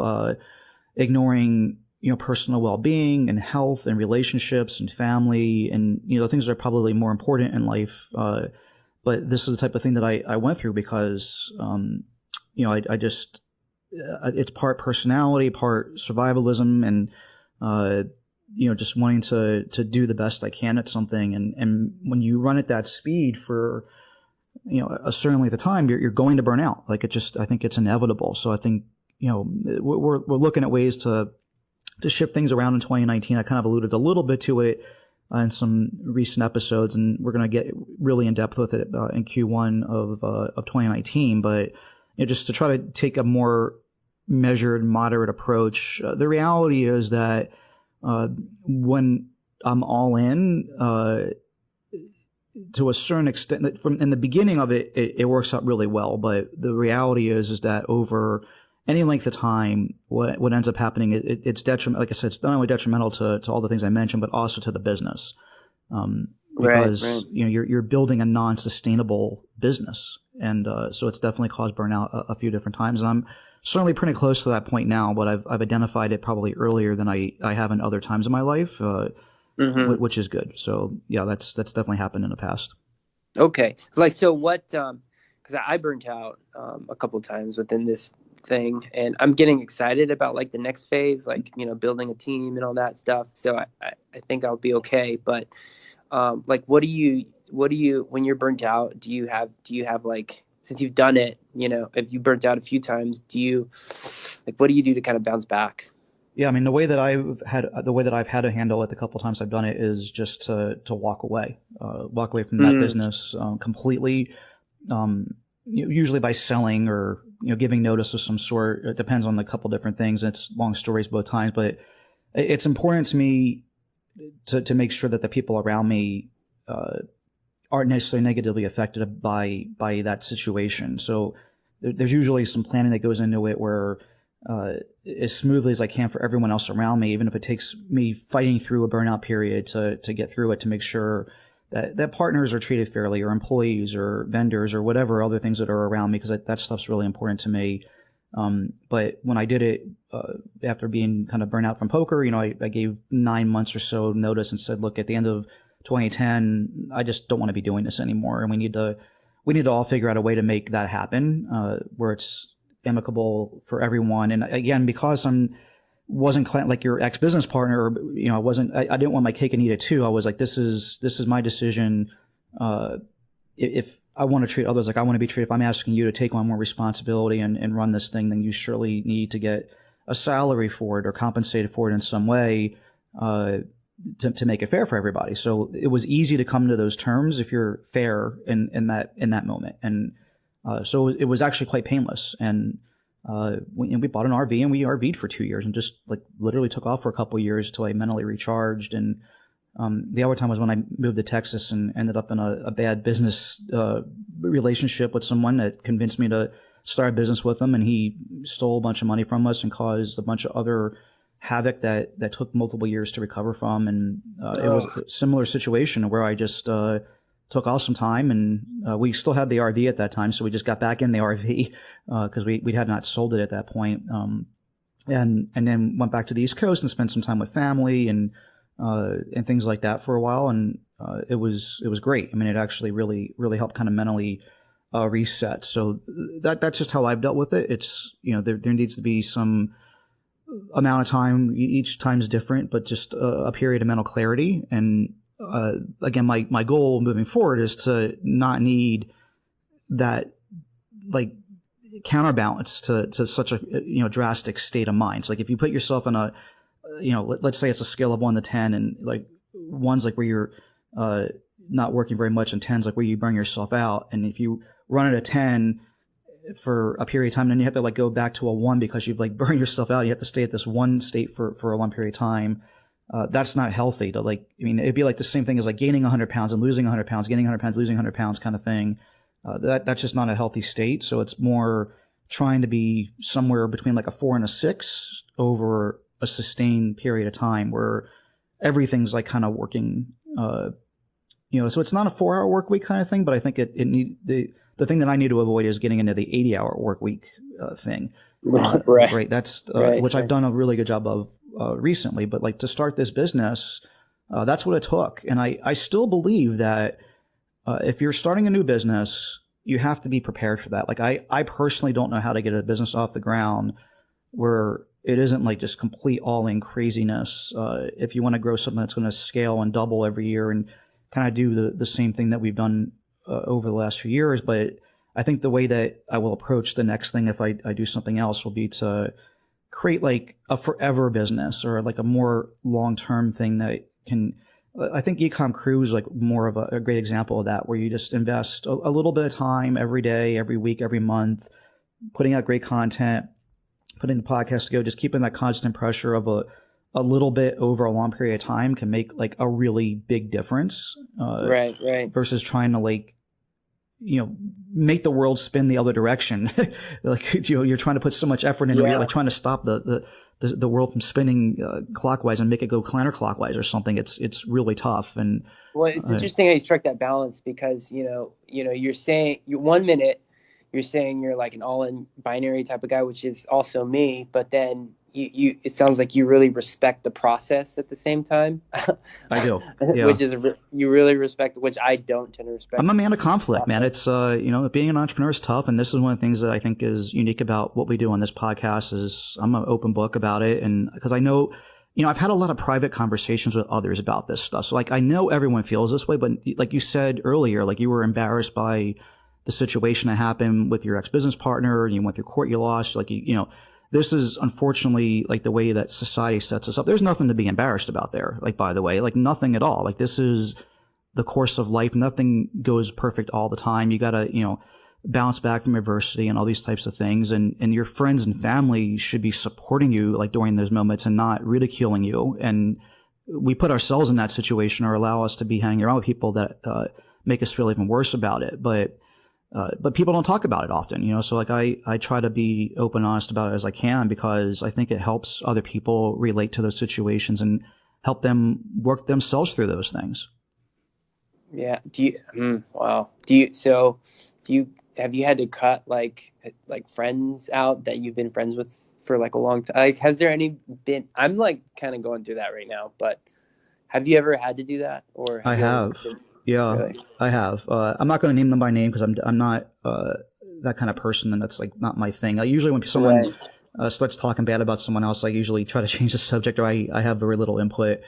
ignoring personal well-being and health and relationships and family and the things that are probably more important in life. But this is the type of thing that I went through because I just it's part personality, part survivalism, and just wanting to do the best I can at something. And when you run at that speed for certainly at the time, you're going to burn out. I think it's inevitable. So I think, we're looking at ways to shift things around in 2019. I kind of alluded a little bit to it in some recent episodes, and we're going to get really in depth with it in Q1 of 2019. But just to try to take a more measured, moderate approach, the reality is that when I'm all in, to a certain extent, that from in the beginning of it, it works out really well. But the reality is that over any length of time, what ends up happening, it's detrimental. Like I said, it's not only detrimental to all the things I mentioned, but also to the business, because right. You're building a non-sustainable business, and so it's definitely caused burnout a few different times. And I'm certainly pretty close to that point now, but I've identified it probably earlier than I have in other times in my life, which is good. So yeah, that's definitely happened in the past. Okay, like so what? Because I burnt out a couple of times within this thing, and I'm getting excited about like the next phase, like building a team and all that stuff. So I think I'll be okay. But like, what do you when you're burnt out? Do you have like, since you've done it, if you burnt out a few times, what do you do to kind of bounce back? Yeah, I mean, the way that I've had to handle it the couple of times I've done it is just to walk away from that business completely. Usually by selling or giving notice of some sort. It depends on a couple different things. It's long stories both times, but it's important to me to make sure that the people around me aren't necessarily negatively affected by that situation. So there's usually some planning that goes into it where as smoothly as I can for everyone else around me, even if it takes me fighting through a burnout period to get through it, to make sure that partners are treated fairly, or employees or vendors or whatever other things that are around me, because that stuff's really important to me. But when I did it after being kind of burnt out from poker, I gave 9 months or so notice and said, look, at the end of 2010, I just don't want to be doing this anymore, and we need to all figure out a way to make that happen where it's amicable for everyone. And again, because wasn't like your ex-business partner, I didn't want my cake and eat it too. I was like, this is my decision. If I want to treat others like I want to be treated, if I'm asking you to take on more responsibility and run this thing, then you surely need to get a salary for it or compensated for it in some way, to make it fair for everybody. So it was easy to come to those terms if you're fair in that moment. And so it was actually quite painless. And we bought an RV and we RV'd for 2 years and just like literally took off for a couple of years till I mentally recharged. And the other time was when I moved to Texas and ended up in a bad business relationship with someone that convinced me to start a business with him, and he stole a bunch of money from us and caused a bunch of other havoc that took multiple years to recover from. And it was a similar situation where I just took off some time, and we still had the RV at that time, so we just got back in the RV because we had not sold it at that point. And then went back to the East Coast and spent some time with family and things like that for a while, and it was great. I mean, it actually really helped kind of mentally reset. So that's just how I've dealt with it. It's there needs to be some amount of time. Each time's different, but just a period of mental clarity. And again, my goal moving forward is to not need that like counterbalance to such a drastic state of mind. So like if you put yourself in a let's say it's a scale of 1 to 10, and like 1's like where you're not working very much, and 10's like where you burn yourself out. And if you run at a 10 for a period of time, then you have to like go back to a 1 because you've like burned yourself out. You have to stay at this one state for a long period of time. That's not healthy to it'd be like the same thing as like gaining 100 pounds and losing 100 pounds, gaining 100 pounds, losing 100 pounds kind of thing. That's just not a healthy state. So it's more trying to be somewhere between like a 4 and a 6 over a sustained period of time where everything's like kind of working, so it's not a 4-hour work week kind of thing, but I think the thing that I need to avoid is getting into the 80-hour work week thing. Right. That's which I've done a really good job of recently, but like to start this business, that's what it took. And I still believe that if you're starting a new business, you have to be prepared for that. Like I personally don't know how to get a business off the ground where it isn't like just complete all-in craziness. If you want to grow something that's going to scale and double every year and kind of do the same thing that we've done over the last few years. But I think the way that I will approach the next thing, if I do something else, will be to create like a forever business or like a more long-term thing that can I think EcomCrew is like more of a great example of that, where you just invest a little bit of time every day, every week, every month, putting out great content, putting the podcast to go, just keeping that constant pressure of a little bit over a long period of time can make like a really big difference. Right. Versus trying to like, make the world spin the other direction. Like, you're trying to put so much effort into it. You're like trying to stop the world from spinning clockwise and make it go counterclockwise or something. It's really tough. And well, it's interesting how you struck that balance, because you're saying 1 minute you're saying you're like an all-in binary type of guy, which is also me, but then you it sounds like you really respect the process at the same time. I do. Yeah. Which is you really respect, which I don't tend to respect. I'm a man of conflict, man. It's being an entrepreneur is tough, and this is one of the things that I think is unique about what we do on this podcast is I'm an open book about it, and because I know, I've had a lot of private conversations with others about this stuff. So like I know everyone feels this way, but like you said earlier, like you were embarrassed by the situation that happened with your ex-business partner, and you went through court, you lost, like this is unfortunately like the way that society sets us up. There's nothing to be embarrassed about there. Like, by the way, like nothing at all. Like, this is the course of life. Nothing goes perfect all the time. You got to, bounce back from adversity and all these types of things. And your friends and family should be supporting you like during those moments and not ridiculing you. And we put ourselves in that situation or allow us to be hanging around with people that make us feel even worse about it. But people don't talk about it often, so like I try to be open and honest about it as I can, because I think it helps other people relate to those situations and help them work themselves through those things. Yeah. Have you had to cut like friends out that you've been friends with for like a long time? Like, has there I'm like kind of going through that right now, but have you ever had to do that? Or I have. Yeah, really? I have. I'm not going to name them by name because I'm not that kind of person, and that's like not my thing. Usually when someone starts talking bad about someone else, I usually try to change the subject, or I have very little input.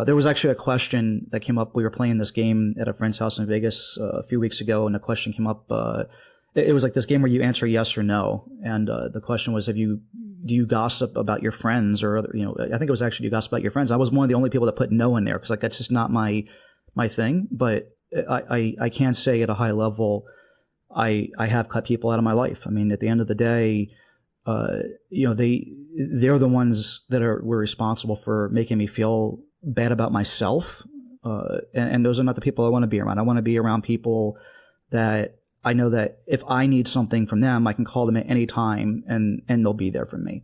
There was actually a question that came up. We were playing this game at a friend's house in Vegas a few weeks ago, and the question came up. It was like this game where you answer yes or no, and the question was, do you gossip about your friends, or other, I think it was actually, do you gossip about your friends? I was one of the only people that put no in there because like that's just not my thing. But I can say at a high level, I have cut people out of my life. I mean, at the end of the day, they're the ones that were responsible for making me feel bad about myself. And those are not the people I want to be around. I want to be around people that I know that if I need something from them, I can call them at any time and they'll be there for me.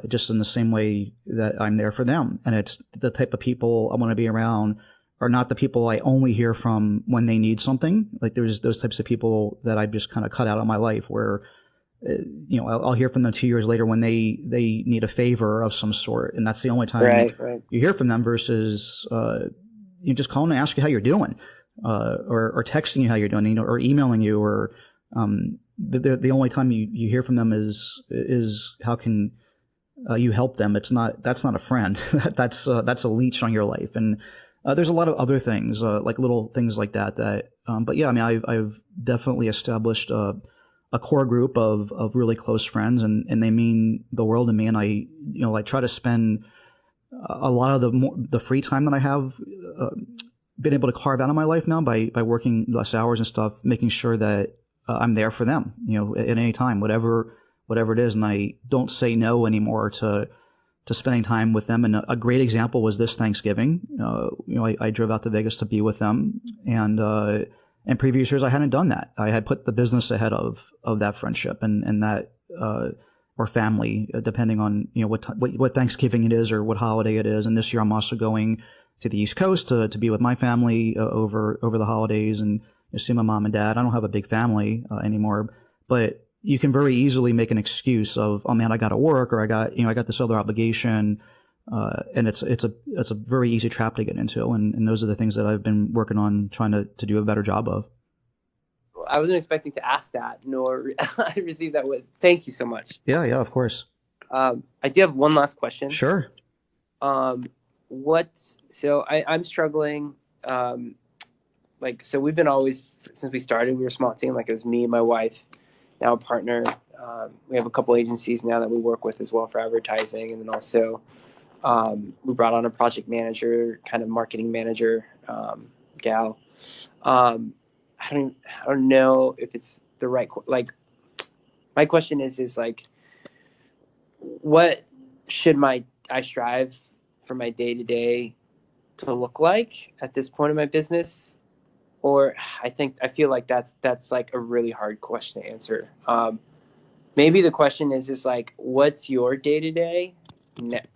Just in the same way that I'm there for them. And it's the type of people I want to be around are not the people I only hear from when they need something. Like, there's those types of people that I just kind of cut out of my life where, I'll hear from them 2 years later when they need a favor of some sort. And that's the only time you hear from them versus, you just calling to ask you how you're doing, or texting you how you're doing, or emailing you, or, the only time you hear from them is how can you help them. That's not a friend. That's a leech on your life. And, there's a lot of other things, like little things like that. But yeah, I mean, I've definitely established a core group of really close friends, and they mean the world to me. And I try to spend a lot of the free time that I have been able to carve out of my life now by working less hours and stuff, making sure that I'm there for them, at any time, whatever it is. And I don't say no anymore to spending time with them. And a great example was this Thanksgiving. I drove out to Vegas to be with them. And in previous years, I hadn't done that. I had put the business ahead of that friendship and that, or family, depending on, what Thanksgiving it is or what holiday it is. And this year I'm also going to the East Coast to be with my family over the holidays and see my mom and dad. I don't have a big family anymore, but you can very easily make an excuse of, oh man, I got to work, or I got this other obligation. And it's a very easy trap to get into. And those are the things that I've been working on trying to do a better job of. I wasn't expecting to ask that, nor I received that. Thank you so much. Yeah, of course. I do have one last question. Sure. I'm struggling. So we've been always, since we started, we were a small team. Like, it was me and my wife, now a partner. We have a couple agencies now that we work with as well for advertising. And then also We brought on a project manager, kind of marketing manager, gal. I don't know if it's the right, like, my question is like, what should I strive for my day-to-day to look like at this point in my business? Or I feel like that's like a really hard question to answer. Maybe the question is like, what's your day-to-day?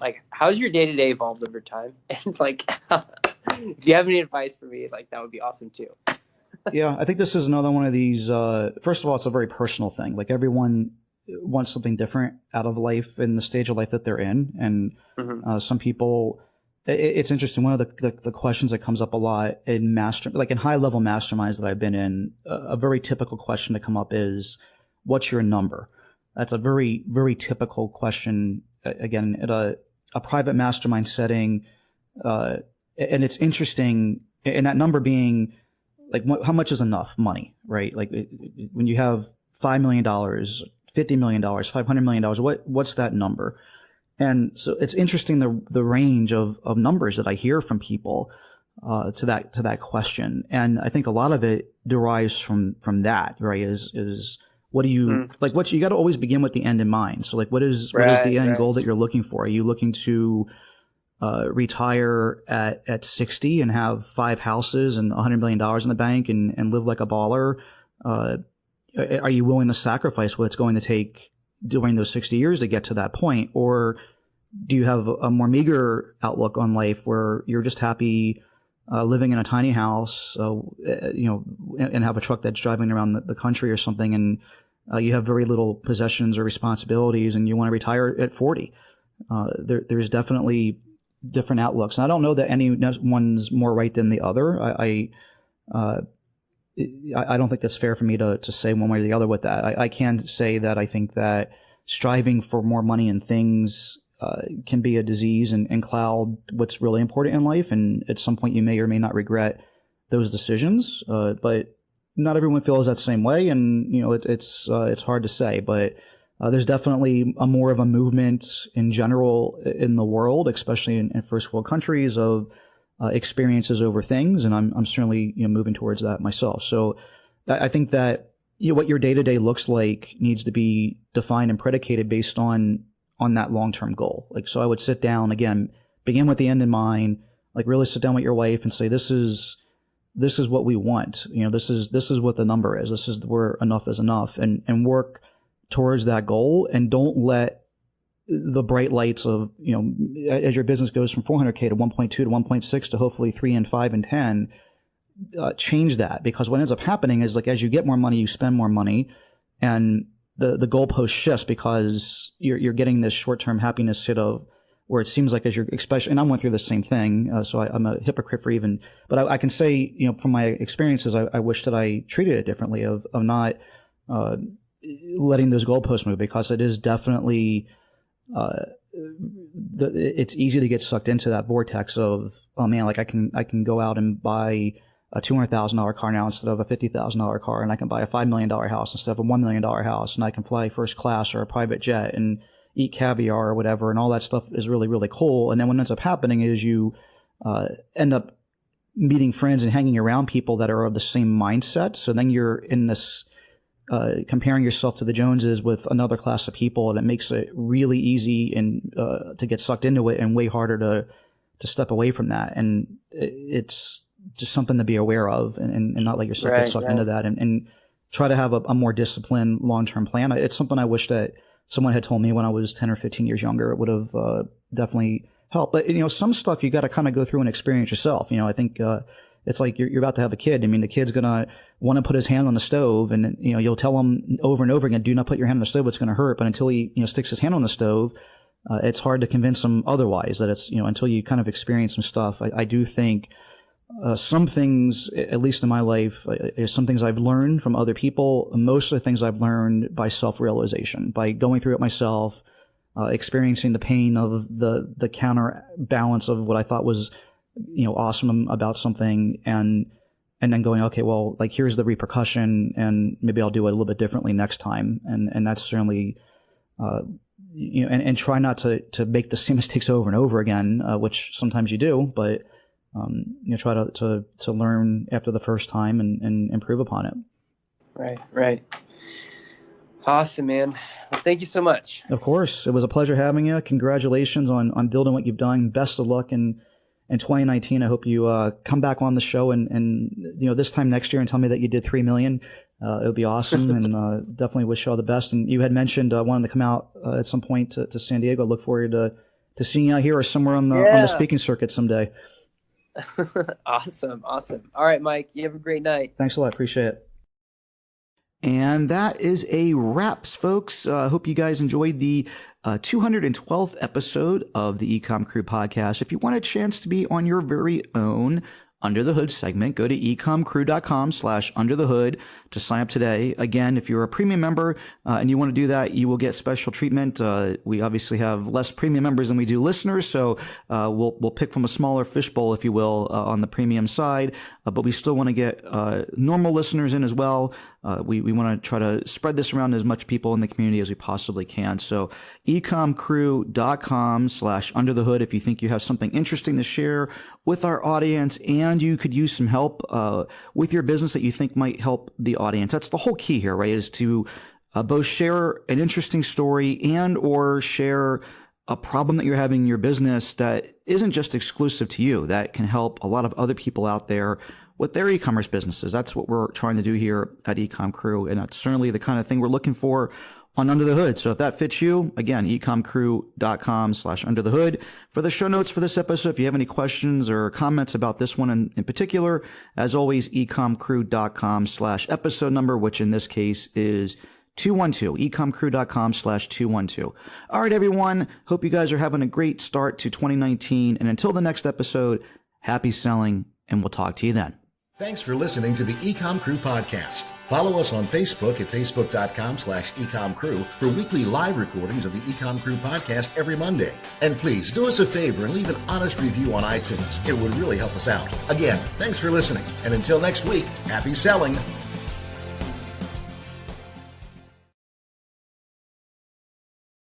Like, how's your day-to-day evolved over time? And like, if you have any advice for me, like, that would be awesome too. Yeah, I think this is another one of these, first of all, it's a very personal thing. Like, everyone wants something different out of life in the stage of life that they're in. And some people, it's interesting. One of the questions that comes up a lot in in high level masterminds that I've been in, a very typical question to come up is, what's your number? That's a very, very typical question. Again, at a private mastermind setting. And it's interesting, and that number being like, how much is enough money, right? Like, when you have $5 million, $50 million, $500 million, what's that number? And so it's interesting, the range of numbers that I hear from people to that question. And I think a lot of it derives from that, right? Is what do you like? You got to always begin with the end in mind. So like, what is the end goal that you're looking for? Are you looking to retire at 60 and have 5 houses and $100 million in the bank and live like a baller? Are you willing to sacrifice what it's going to take during those 60 years to get to that point? Or do you have a more meager outlook on life where you're just happy living in a tiny house, and have a truck that's driving around the country or something, and you have very little possessions or responsibilities, and you want to retire at 40? There's definitely different outlooks, and I don't know that anyone's more right than the other. I don't think that's fair for me to say one way or the other with that. I can say that I think that striving for more money and things can be a disease and cloud what's really important in life. And at some point you may or may not regret those decisions. But not everyone feels that same way. And, it's hard to say, but there's definitely more of a movement in general in the world, especially in first world countries, of experiences over things. And I'm certainly, moving towards that myself. So I think that, what your day-to-day looks like needs to be defined and predicated based on that long-term goal. Like, so I would sit down, again, begin with the end in mind, like really sit down with your wife and say, this is what we want. This is what the number is. This is where enough is enough, and work towards that goal. And don't let the bright lights of, as your business goes from 400K to 1.2 to 1.6 to hopefully 3 and 5 and 10, change that. Because what ends up happening is, like, as you get more money, you spend more money, and the goalpost shifts because you're getting this short-term happiness hit of where it seems like, as you're, especially, and I went through the same thing, so I'm a hypocrite for even, but I can say, from my experiences, I wish that I treated it differently of not letting those goalposts move, because it is definitely it's easy to get sucked into that vortex of, oh man, like I can go out and buy a $200,000 car now instead of a $50,000 car, and I can buy a $5 million house instead of a $1 million house, and I can fly first class or a private jet and eat caviar or whatever, and all that stuff is really, really cool. And then what ends up happening is you end up meeting friends and hanging around people that are of the same mindset. So then you're in this comparing yourself to the Joneses with another class of people, and it makes it really easy and to get sucked into it, and way harder to step away from that. And it's just something to be aware of, and not let yourself get sucked into that, and try to have a more disciplined long-term plan. It's something I wish that someone had told me when I was 10 or 15 years younger. It would have definitely helped. But, some stuff you got to kind of go through and experience yourself. I think it's like you're about to have a kid. I mean, the kid's going to want to put his hand on the stove, and, you'll tell him over and over again, do not put your hand on the stove, it's going to hurt. But until he, sticks his hand on the stove, it's hard to convince him otherwise, that it's, until you kind of experience some stuff. I do think some things, at least in my life, some things I've learned from other people. Most of the things I've learned by self-realization, by going through it myself, experiencing the pain of the counterbalance of what I thought was, awesome about something, and then going, okay, well, like, here's the repercussion, and maybe I'll do it a little bit differently next time. And that's certainly and try not to make the same mistakes over and over again, which sometimes you do, but try to learn after the first time and improve upon it. Right. Awesome, man. Well, thank you so much. Of course. It was a pleasure having you. Congratulations on building what you've done. Best of luck in 2019. I hope you come back on the show and this time next year and tell me that you did 3 million. It would be awesome, and definitely wish you all the best. And you had mentioned wanting to come out at some point to San Diego. Look forward to seeing you out here or somewhere on the speaking circuit someday. Awesome. All right, Mike, you have a great night. Thanks a lot. Appreciate it. And that is a wraps, folks. Hope you guys enjoyed the 212th episode of the EcomCrew podcast. If you want a chance to be on your very own Under the Hood segment, go to ecomcrew.com/underthehood to sign up today. Again, if you're a premium member and you want to do that, you will get special treatment. We obviously have less premium members than we do listeners, so we'll pick from a smaller fishbowl, if you will, on the premium side. But we still want to get normal listeners in as well. We want to try to spread this around to as much people in the community as we possibly can. So ecomcrew.com/underthehood if you think you have something interesting to share with our audience and you could use some help with your business that you think might help the audience. That's the whole key here, right? Is to both share an interesting story and or share a problem that you're having in your business that isn't just exclusive to you, that can help a lot of other people out there with their e-commerce businesses. That's what we're trying to do here at EcomCrew, and that's certainly the kind of thing we're looking for on Under the Hood. So if that fits you, again, ecomcrew.com/underthehood. For the show notes for this episode, if you have any questions or comments about this one in particular, as always, ecomcrew.com/episode number, which in this case is 212, ecomcrew.com/212. All right, everyone. Hope you guys are having a great start to 2019. And until the next episode, happy selling, and we'll talk to you then. Thanks for listening to the EcomCrew podcast. Follow us on Facebook at facebook.com/EcomCrew for weekly live recordings of the EcomCrew podcast every Monday. And please do us a favor and leave an honest review on iTunes. It would really help us out. Again, thanks for listening. And until next week, happy selling.